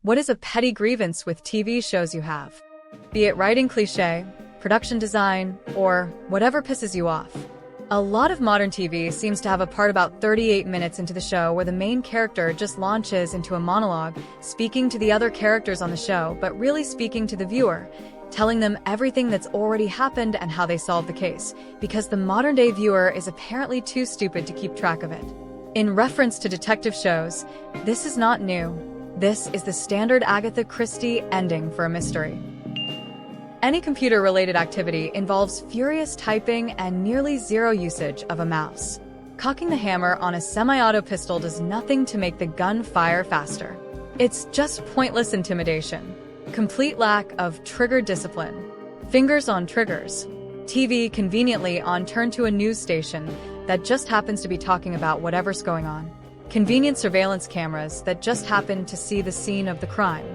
What is a petty grievance with TV shows you have? Be it writing cliche, production design, or whatever pisses you off. A lot of modern TV seems to have a part about 38 minutes into the show where the main character just launches into a monologue, speaking to the other characters on the show, but really speaking to the viewer, telling them everything that's already happened and how they solved the case, because the modern-day viewer is apparently too stupid to keep track of it. In reference to detective shows, this is not new. This is the standard Agatha Christie ending for a mystery. Any computer-related activity involves furious typing and nearly zero usage of a mouse. Cocking the hammer on a semi-auto pistol does nothing to make the gun fire faster. It's just pointless intimidation. Complete lack of trigger discipline. Fingers on triggers. TV conveniently on turn to a news station that just happens to be talking about whatever's going on. Convenient surveillance cameras that just happen to see the scene of the crime.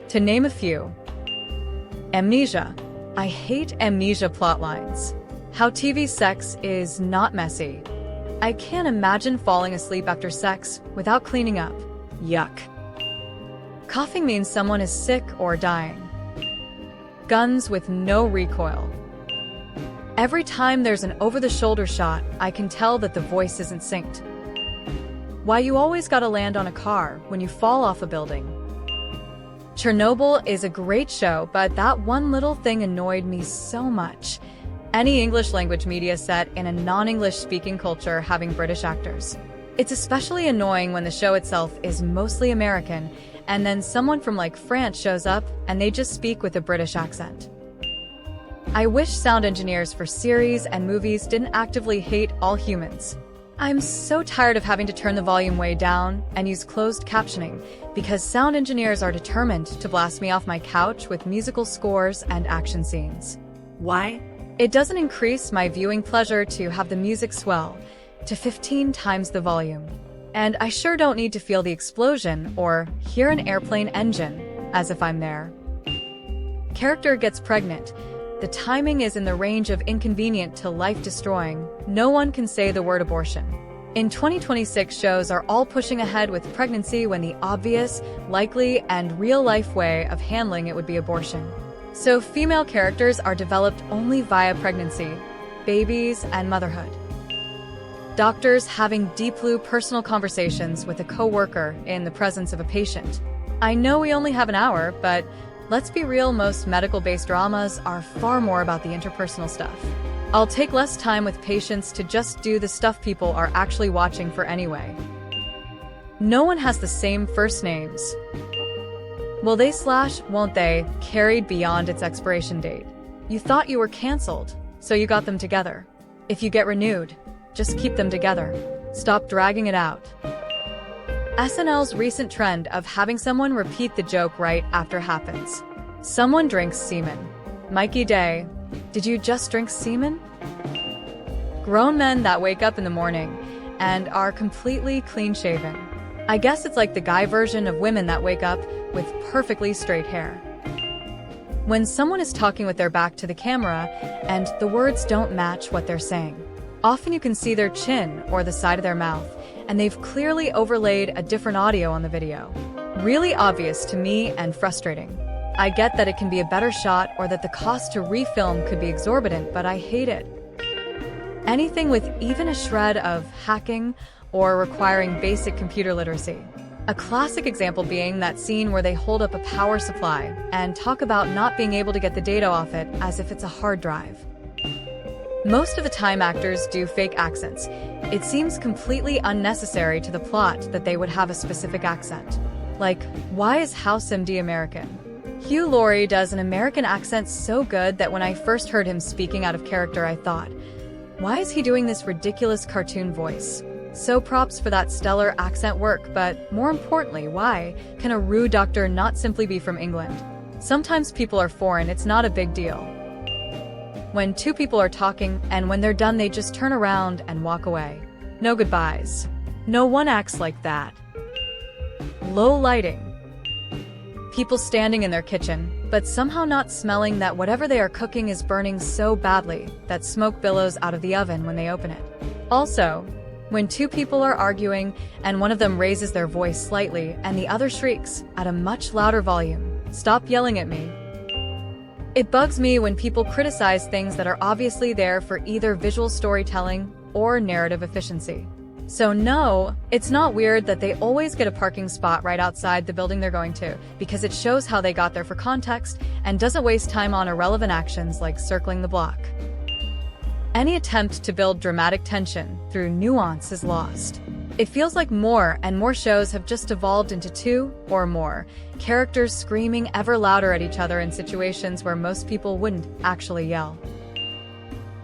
To name a few. Amnesia. I hate amnesia plotlines. How TV sex is not messy. I can't imagine falling asleep after sex without cleaning up. Yuck. Coughing means someone is sick or dying. Guns with no recoil. Every time there's an over-the-shoulder shot, I can tell that the voice isn't synced. Why you always gotta land on a car when you fall off a building. Chernobyl is a great show, but that one little thing annoyed me so much. Any English language media set in a non-English speaking culture having British actors. It's especially annoying when the show itself is mostly American, and then someone from like France shows up and they just speak with a British accent. I wish sound engineers for series and movies didn't actively hate all humans. I'm so tired of having to turn the volume way down and use closed captioning because sound engineers are determined to blast me off my couch with musical scores and action scenes. Why? It doesn't increase my viewing pleasure to have the music swell to 15 times the volume. And I sure don't need to feel the explosion or hear an airplane engine, as if I'm there. Character gets pregnant. The timing is in the range of inconvenient to life-destroying. No one can say the word abortion. In 2026, shows are all pushing ahead with pregnancy when the obvious, likely, and real-life way of handling it would be abortion. So female characters are developed only via pregnancy, babies, and motherhood. Doctors having deep blue personal conversations with a co-worker in the presence of a patient. I know we only have an hour, but let's be real, most medical-based dramas are far more about the interpersonal stuff. I'll take less time with patients to just do the stuff people are actually watching for anyway. No one has the same first names. Will they / won't they carried beyond its expiration date. You thought you were canceled, so you got them together. If you get renewed, just keep them together. Stop dragging it out. SNL's recent trend of having someone repeat the joke right after happens. Someone drinks semen. Mikey Day, did you just drink semen? Grown men that wake up in the morning and are completely clean-shaven. I guess it's like the guy version of women that wake up with perfectly straight hair. When someone is talking with their back to the camera and the words don't match what they're saying. Often you can see their chin or the side of their mouth, and they've clearly overlaid a different audio on the video. Really obvious to me and frustrating. I get that it can be a better shot or that the cost to refilm could be exorbitant, but I hate it. Anything with even a shred of hacking or requiring basic computer literacy. A classic example being that scene where they hold up a power supply and talk about not being able to get the data off it as if it's a hard drive. Most of the time actors do fake accents. It seems completely unnecessary to the plot that they would have a specific accent. Like, why is House MD American? Hugh Laurie does an American accent so good that when I first heard him speaking out of character I thought, why is he doing this ridiculous cartoon voice? So props for that stellar accent work, but more importantly, why can a rude doctor not simply be from England? Sometimes people are foreign, it's not a big deal. When two people are talking, and when they're done they just turn around and walk away. No goodbyes. No one acts like that. Low lighting. People standing in their kitchen, but somehow not smelling that whatever they are cooking is burning so badly that smoke billows out of the oven when they open it. Also, When two people are arguing and one of them raises their voice slightly and the other shrieks at a much louder volume, "Stop yelling at me." It bugs me when people criticize things that are obviously there for either visual storytelling or narrative efficiency. So no, it's not weird that they always get a parking spot right outside the building they're going to, because it shows how they got there for context and doesn't waste time on irrelevant actions like circling the block. Any attempt to build dramatic tension through nuance is lost. It feels like more and more shows have just evolved into two or more characters screaming ever louder at each other in situations where most people wouldn't actually yell.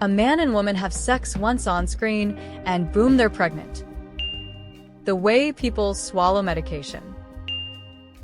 A man and woman have sex once on screen, and boom, they're pregnant. The way people swallow medication.